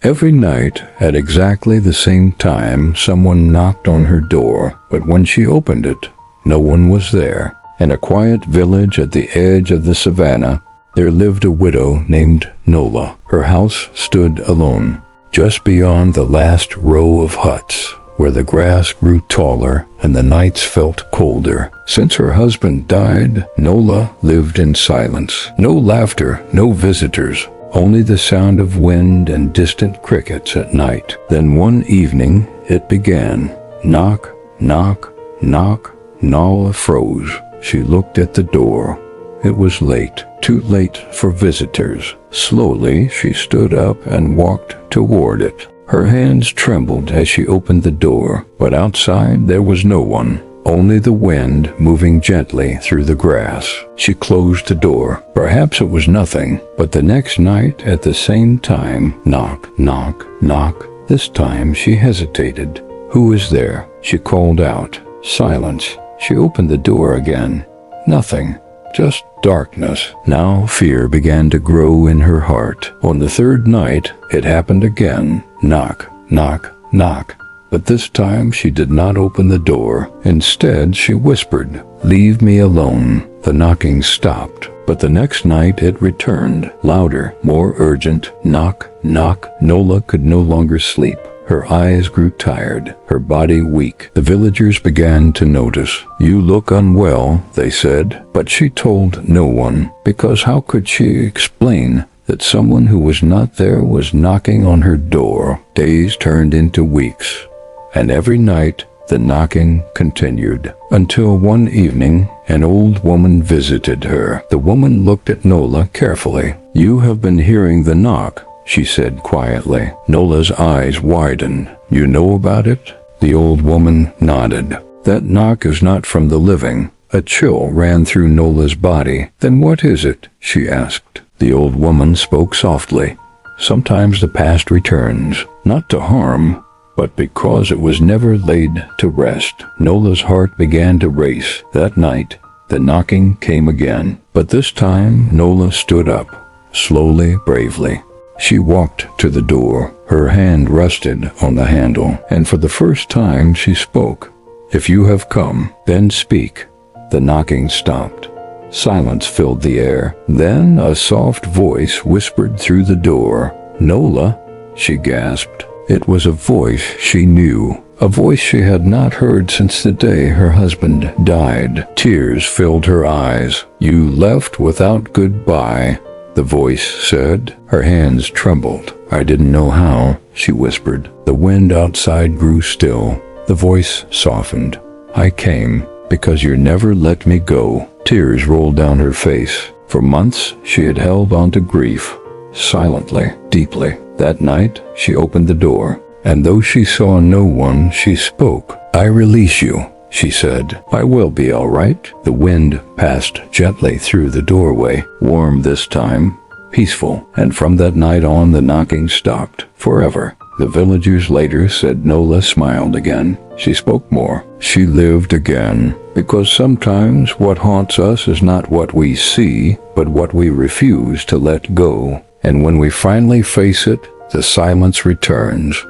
Every night, at exactly the same time, someone knocked on her door, but when she opened it, no one was there. In a quiet village at the edge of the savannah, there lived a widow named Nola. Her house stood alone, just beyond the last row of huts, where the grass grew taller and the nights felt colder. Since her husband died, Nola lived in silence. No laughter, no visitors, only the sound of wind and distant crickets at night. Then one evening, it began. Knock, knock, knock. Nola froze. She looked at the door. It was late, too late for visitors. Slowly, she stood up and walked toward it. Her hands trembled as she opened the door, but outside there was no one, only the wind moving gently through the grass. She closed the door. Perhaps it was nothing, but the next night at the same time, knock, knock, knock. This time she hesitated. Who is there? She called out. Silence. She opened the door again. Nothing. Just darkness. Now fear began to grow in her heart. On the third night, it happened again. Knock, knock, knock. But this time she did not open the door. Instead, she whispered, "Leave me alone." The knocking stopped, but the next night it returned, louder, more urgent. Knock, knock. Nola could no longer sleep. Her eyes grew tired, her body weak. The villagers began to notice. "You look unwell," they said, but she told no one, because how could she explain that someone who was not there was knocking on her door? Days turned into weeks, and every night the knocking continued, until one evening an old woman visited her. The woman looked at Nola carefully. "You have been hearing the knock," she said quietly. Nola's eyes widened. "You know about it?" The old woman nodded. "That knock is not from the living." A chill ran through Nola's body. "Then what is it?" she asked. The old woman spoke softly. "Sometimes the past returns, not to harm, but because it was never laid to rest." Nola's heart began to race. That night, the knocking came again. But this time, Nola stood up, slowly, bravely. She walked to the door. Her hand rested on the handle, and for the first time she spoke. "If you have come, then speak." The knocking stopped. Silence filled the air. Then a soft voice whispered through the door. "Nola," she gasped. It was a voice she knew, a voice she had not heard since the day her husband died. Tears filled her eyes. "You left without goodbye," the voice said. Her hands trembled. "I didn't know how," she whispered. The wind outside grew still. The voice softened. "I came because you never let me go." Tears rolled down her face. For months she had held on to grief, silently, deeply. That night she opened the door, and though she saw no one, she spoke. "I release you," she said. "I will be all right." The wind passed gently through the doorway, warm this time, peaceful, and from that night on the knocking stopped, forever. The villagers later said Nola smiled again. She spoke more. She lived again. Because sometimes what haunts us is not what we see, but what we refuse to let go. And when we finally face it, the silence returns.